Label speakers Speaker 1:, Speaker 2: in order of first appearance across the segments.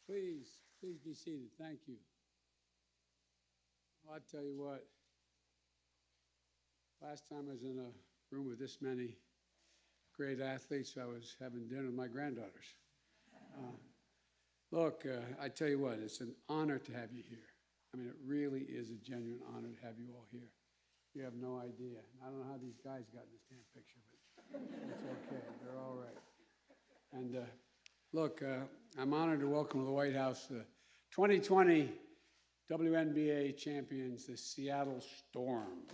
Speaker 1: Please be seated. Thank you. Well, I'll tell you what, last time I was in a room with this many great athletes, I was having dinner with my granddaughters. Look, I tell you what, it's an honor to have you here. I mean, it really is a genuine honor to have you all here. You have no idea. I don't know how these guys got in this damn picture, but it's okay. They're all right. And look, I'm honored to welcome to the White House the 2020 WNBA champions, the Seattle Storm.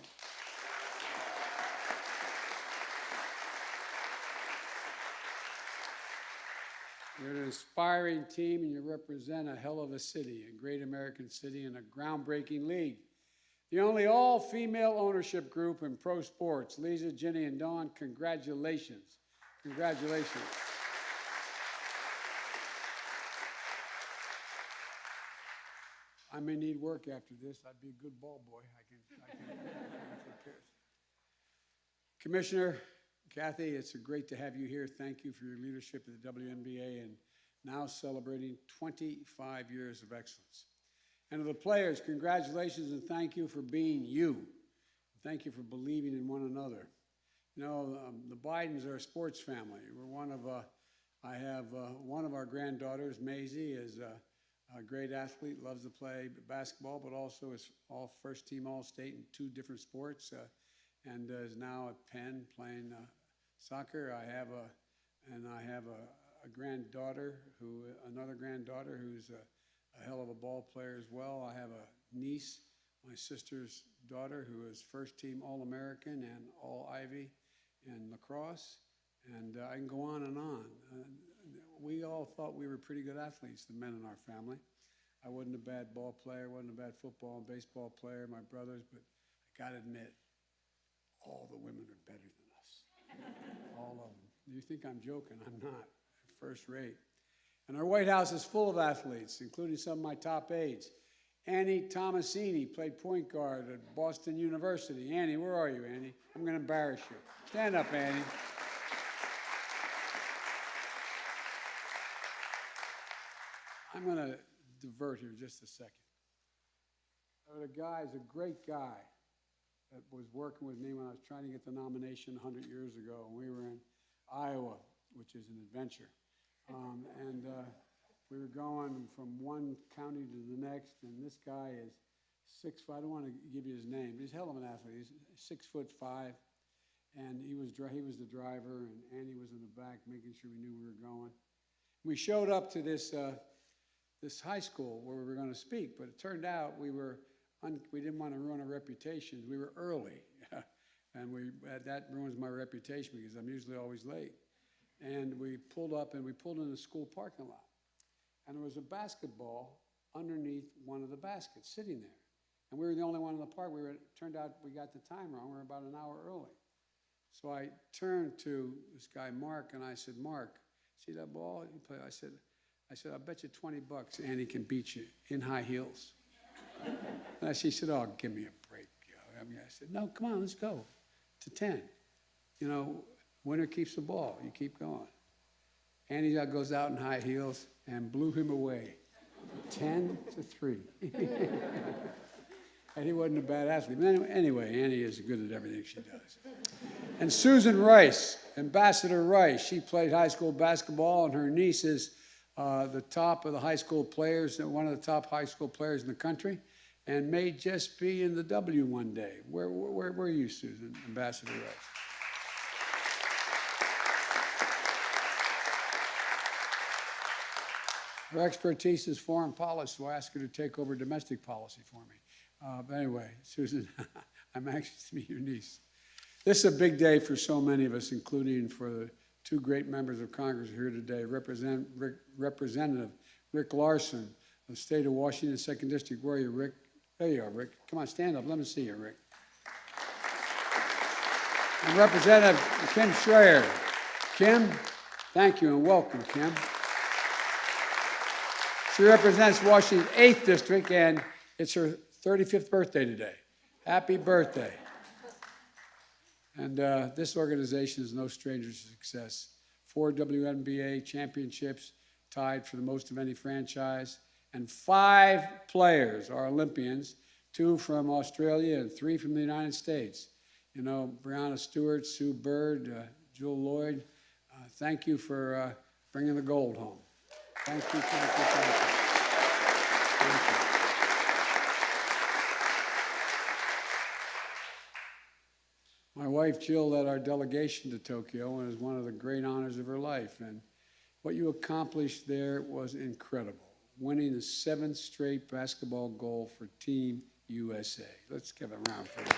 Speaker 1: You're an inspiring team, and you represent a hell of a city, a great American city, and a groundbreaking league. The only all-female ownership group in pro sports. Lisa, Ginny, and Dawn, congratulations. Congratulations. I may need work after this. I'd be a good ball boy. I can take care of it. Commissioner Kathy, it's great to have you here. Thank you for your leadership at the WNBA and now celebrating 25 years of excellence. And to the players, congratulations and thank you for being you. Thank you for believing in one another. You know, the Bidens are a sports family. We're one of, I have one of our granddaughters, Maisie, is a great athlete, loves to play basketball, but also is all first team All-State in 2 different sports, and is now at Penn playing soccer. I have a granddaughter another granddaughter who's a hell of a ball player as well. I have a niece, my sister's daughter, who is first team All-American and All-Ivy in lacrosse, and I can go on and on. We all thought we were pretty good athletes, the men in our family. I wasn't a bad ball player, wasn't a bad football and baseball player, my brothers, but I gotta admit, all the women are better than us. All of them. You think I'm joking? I'm not. First rate. And our White House is full of athletes, including some of my top aides. Annie Tomasini played point guard at Boston University. Annie, where are you, Annie? I'm going to embarrass you. Stand up, Annie. I'm going to divert here just a second. The guy is a great guy that was working with me when I was trying to get the nomination 100 years ago. We were in Iowa, which is an adventure. We were going from one county to the next, and this guy is 6'5". I don't want to give you his name. He's a hell of an athlete. He's 6'5", and he was the driver, and Annie was in the back making sure we knew we were going. We showed up to this high school where we were going to speak, but it turned out we didn't want to ruin our reputations. We were early, and that ruins my reputation because I'm usually always late. And we pulled up, and we pulled in the school parking lot. And there was a basketball underneath one of the baskets sitting there. And we were the only one in the park. Turned out we got the time wrong. We were about an hour early. So I turned to this guy, Mark, and I said, Mark, see that ball you play? I said, I'll bet you $20 Annie can beat you in high heels. And she said, oh, give me a break. I said, no, come on, let's go to 10. You know, winner keeps the ball. You keep going. Annie goes out in high heels and blew him away, 10-3. And he wasn't a bad athlete. But anyway, Annie is good at everything she does. And Susan Rice, Ambassador Rice, she played high school basketball, and her niece is the top of the high school players, one of the top high school players in the country, and may just be in the W one day. Where were you, Susan, Ambassador Rice? Her expertise is foreign policy, so I asked her to take over domestic policy for me. But anyway, Susan, I'm anxious to meet your niece. This is a big day for so many of us, including for the 2 great members of Congress here today. Representative Rick Larson of the state of Washington, 2nd District. Where are you, Rick? There you are, Rick. Come on, stand up. Let me see you, Rick. And Representative Kim Schreier. Kim, thank you and welcome, Kim. She represents Washington's 8th District, and it's her 35th birthday today. Happy birthday. And this organization is no stranger to success. 4 WNBA championships, tied for the most of any franchise. And 5 players are Olympians, 2 from Australia and 3 from the United States. You know, Breonna Stewart, Sue Bird, Jewel Lloyd, thank you for bringing the gold home. Thank you, thank you, thank you. Thank you. My wife, Jill, led our delegation to Tokyo, and it was one of the great honors of her life. And what you accomplished there was incredible, winning the 7th straight basketball gold for Team USA. Let's give a round for that.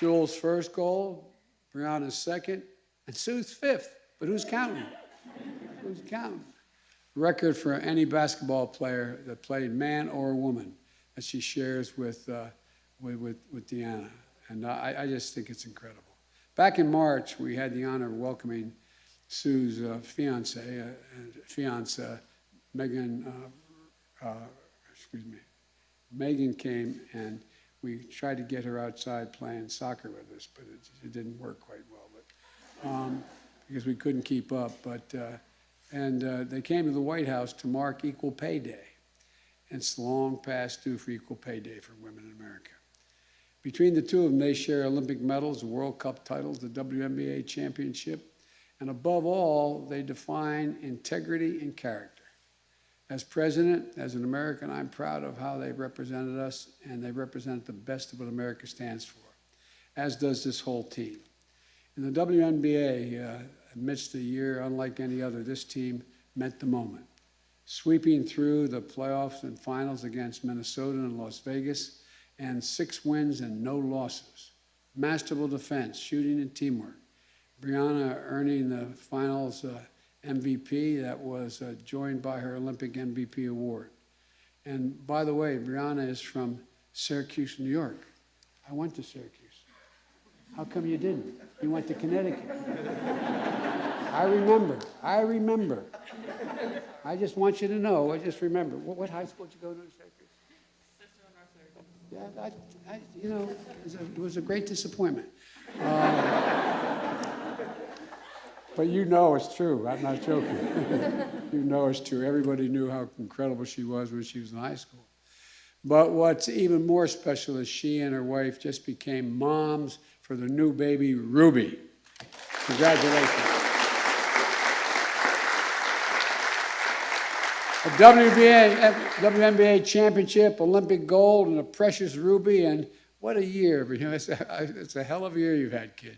Speaker 1: Jewel's first goal, Breonna's second, and Sue's 5th. But who's counting? Who's counting? Record for any basketball player that played, man or woman, that she shares with Deanna. And I just think it's incredible. Back in March, we had the honor of welcoming Sue's fiance, Megan. Megan came, and we tried to get her outside playing soccer with us, but it didn't work quite well. But because we couldn't keep up. And they came to the White House to mark Equal Pay Day. It's long past due for Equal Pay Day for women in America. Between the two of them, they share Olympic medals, the World Cup titles, the WNBA championship, and above all, they define integrity and character. As president, as an American, I'm proud of how they've represented us, and they represent the best of what America stands for, as does this whole team. In the WNBA, amidst a year unlike any other, this team meant the moment. Sweeping through the playoffs and finals against Minnesota and Las Vegas, and 6 wins and no losses. Masterful defense, shooting, and teamwork. Breonna earning the finals MVP that was joined by her Olympic MVP award. And by the way, Breonna is from Syracuse, New York. I went to Syracuse. How come you didn't? You went to Connecticut. I remember. I just want you to know, I just remember. What high school did you go to in Syracuse? Yeah, you know, it was a great disappointment. But you know it's true. I'm not joking. You know it's true. Everybody knew how incredible she was when she was in high school. But what's even more special is she and her wife just became moms for their new baby, Ruby. Congratulations. A WNBA championship, Olympic gold, and a precious Ruby, and what a year. You know, it's a hell of a year you've had, kid.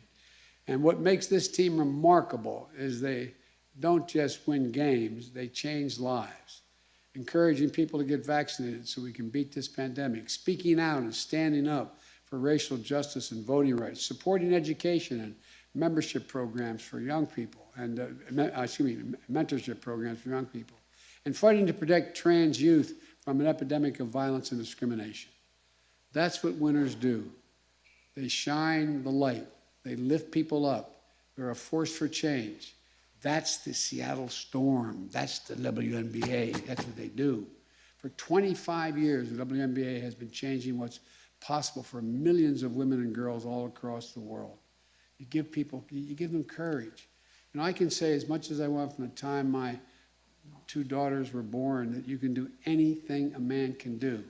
Speaker 1: And what makes this team remarkable is they don't just win games, they change lives. Encouraging people to get vaccinated so we can beat this pandemic, speaking out and standing up for racial justice and voting rights, supporting education and membership programs for young people, and mentorship programs for young people, and fighting to protect trans youth from an epidemic of violence and discrimination. That's what winners do. They shine the light. They lift people up. They're a force for change. That's the Seattle Storm. That's the WNBA. That's what they do. For 25 years, the WNBA has been changing what's possible for millions of women and girls all across the world. You give them courage. And I can say as much as I want from the time my 2 daughters were born, that you can do anything a man can do.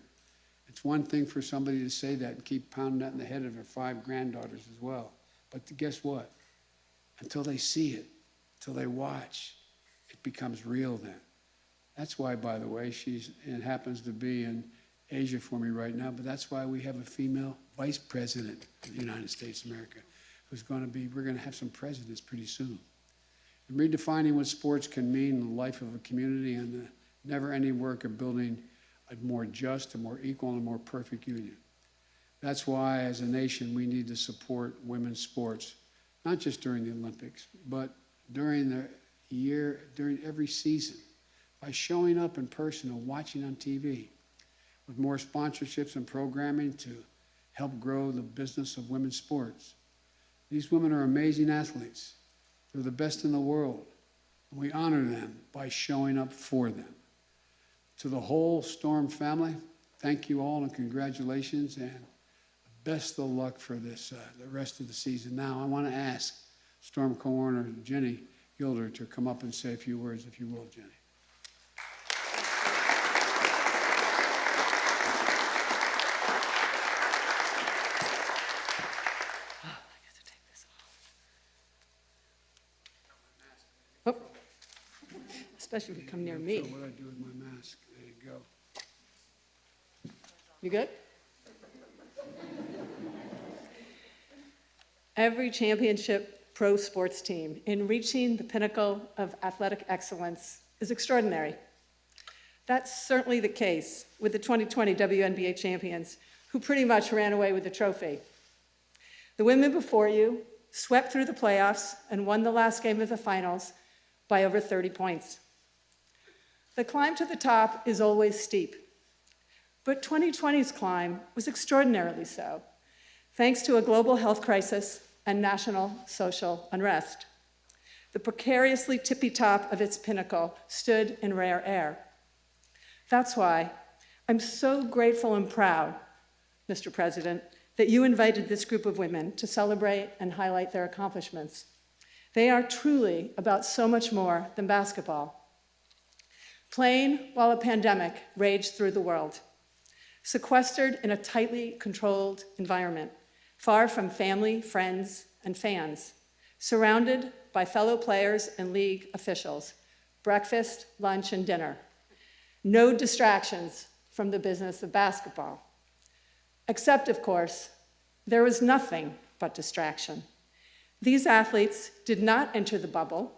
Speaker 1: It's one thing for somebody to say that and keep pounding that in the head of their 5 granddaughters as well. But guess what? Until they see it, until they watch, it becomes real then. That's why, by the way, it happens to be in Asia for me right now, but that's why we have a female vice president of the United States of America who's going to be, we're going to have some presidents pretty soon. And redefining what sports can mean in the life of a community and the never-ending work of building a more just, a more equal, and a more perfect union. That's why, as a nation, we need to support women's sports, not just during the Olympics, but during the year, during every season, by showing up in person and watching on TV, with more sponsorships and programming to help grow the business of women's sports. These women are amazing athletes. They're the best in the world. And we honor them by showing up for them. To the whole Storm family, thank you all and congratulations, and best of luck for this, the rest of the season. Now, I want to ask Storm co-owner Jenny Gilder to come up and say a few words, if you will, Jenny.
Speaker 2: Especially if you come near me.
Speaker 1: What I do with my mask. There you go.
Speaker 2: You good? Every championship pro sports team in reaching the pinnacle of athletic excellence is extraordinary. That's certainly the case with the 2020 WNBA champions, who pretty much ran away with the trophy. The women before you swept through the playoffs and won the last game of the finals by over 30 points. The climb to the top is always steep, but 2020's climb was extraordinarily so, thanks to a global health crisis and national social unrest. The precariously tippy top of its pinnacle stood in rare air. That's why I'm so grateful and proud, Mr. President, that you invited this group of women to celebrate and highlight their accomplishments. They are truly about so much more than basketball. Playing while a pandemic raged through the world, sequestered in a tightly controlled environment, far from family, friends, and fans, surrounded by fellow players and league officials, breakfast, lunch, and dinner. No distractions from the business of basketball. Except, of course, there was nothing but distraction. These athletes did not enter the bubble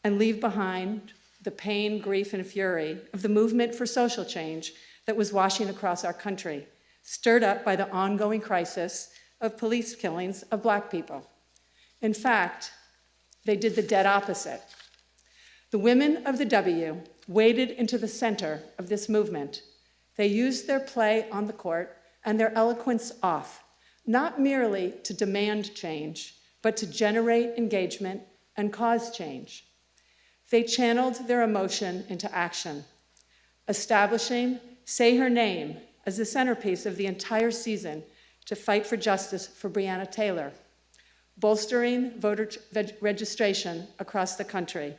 Speaker 2: and leave behind the pain, grief, and fury of the movement for social change that was washing across our country, stirred up by the ongoing crisis of police killings of Black people. In fact, they did the dead opposite. The women of the W waded into the center of this movement. They used their play on the court and their eloquence off, not merely to demand change, but to generate engagement and cause change. They channeled their emotion into action, establishing Say Her Name as the centerpiece of the entire season to fight for justice for Breonna Taylor, bolstering voter registration across the country,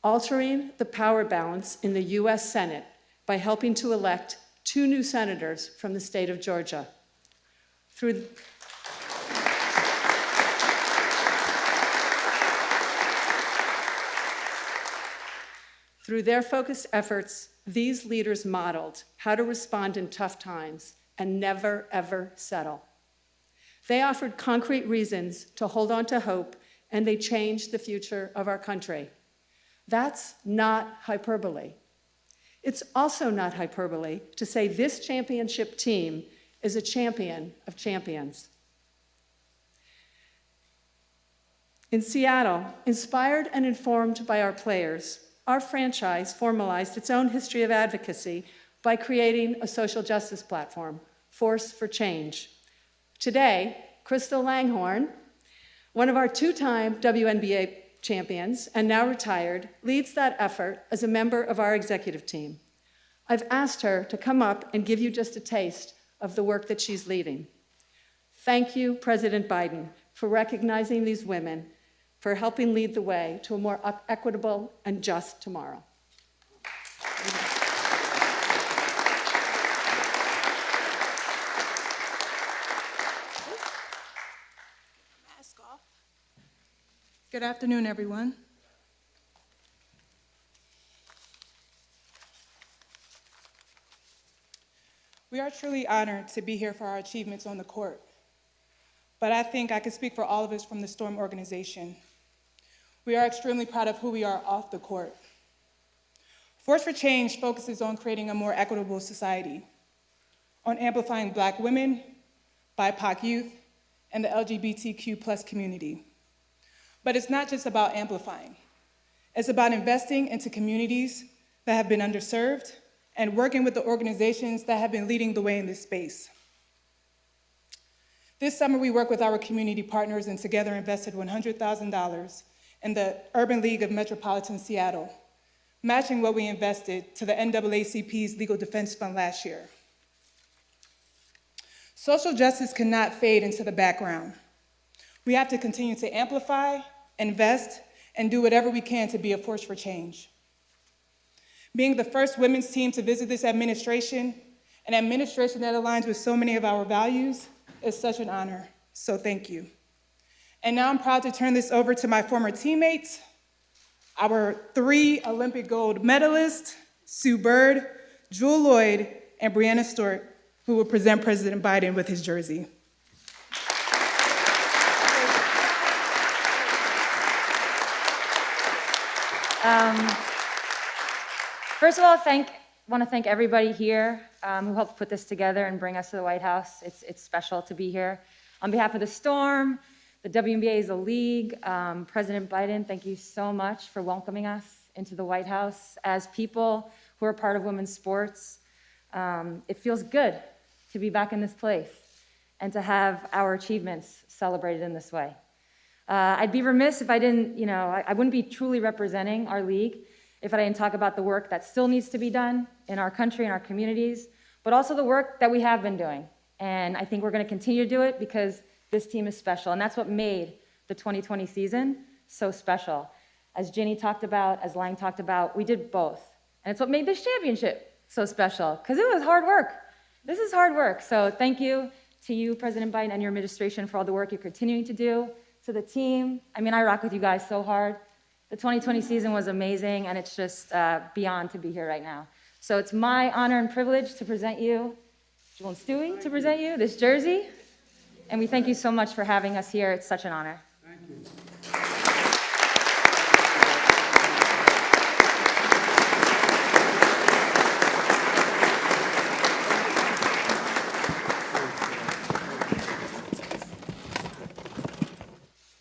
Speaker 2: altering the power balance in the US Senate by helping to elect 2 new senators from the state of Georgia. Through their focused efforts, these leaders modeled how to respond in tough times and never, ever settle. They offered concrete reasons to hold on to hope, and they changed the future of our country. That's not hyperbole. It's also not hyperbole to say this championship team is a champion of champions. In Seattle, inspired and informed by our players, our franchise formalized its own history of advocacy by creating a social justice platform, Force for Change. Today, Crystal Langhorne, one of our 2-time WNBA champions and now retired, leads that effort as a member of our executive team. I've asked her to come up and give you just a taste of the work that she's leading. Thank you, President Biden, for recognizing these women, for helping lead the way to a more equitable and just tomorrow.
Speaker 3: Mask off. Good afternoon, everyone. We are truly honored to be here for our achievements on the court. But I think I can speak for all of us from the Storm organization. We are extremely proud of who we are off the court. Force for Change focuses on creating a more equitable society, on amplifying Black women, BIPOC youth, and the LGBTQ+ community. But it's not just about amplifying. It's about investing into communities that have been underserved and working with the organizations that have been leading the way in this space. This summer, we worked with our community partners and together invested $100,000 in the Urban League of Metropolitan Seattle, matching what we invested to the NAACP's Legal Defense Fund last year. Social justice cannot fade into the background. We have to continue to amplify, invest, and do whatever we can to be a force for change. Being the first women's team to visit this administration, an administration that aligns with so many of our values, is such an honor, so thank you. And now I'm proud to turn this over to my former teammates, our 3 Olympic gold medalists, Sue Bird, Jewel Lloyd, and Brianna Stewart, who will present President Biden with his jersey.
Speaker 4: First of all, want to thank everybody here who helped put this together and bring us to the White House. It's special to be here. On behalf of the Storm, the WNBA as a league, President Biden, thank you so much for welcoming us into the White House. As people who are part of women's sports, it feels good to be back in this place and to have our achievements celebrated in this way. I'd be remiss if I didn't, I wouldn't be truly representing our league if I didn't talk about the work that still needs to be done in our country and our communities, but also the work that we have been doing. And I think we're going to continue to do it because this team is special. And that's what made the 2020 season so special. As Ginny talked about, as Lang talked about, we did both. And it's what made this championship so special, because it was hard work. This is hard work. So thank you to you, President Biden, and your administration for all the work you're continuing to do. To the team, I rock with you guys so hard. The 2020 season was amazing, and it's just beyond to be here right now. So it's my honor and privilege to present you, Jewel and Stewie, to present you this jersey. And we thank you so much for having us here. It's such an honor.
Speaker 1: Thank you.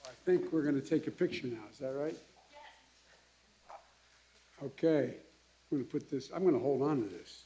Speaker 1: I think we're going to take a picture now. Is that right? Yes. Okay. I'm going to hold on to this.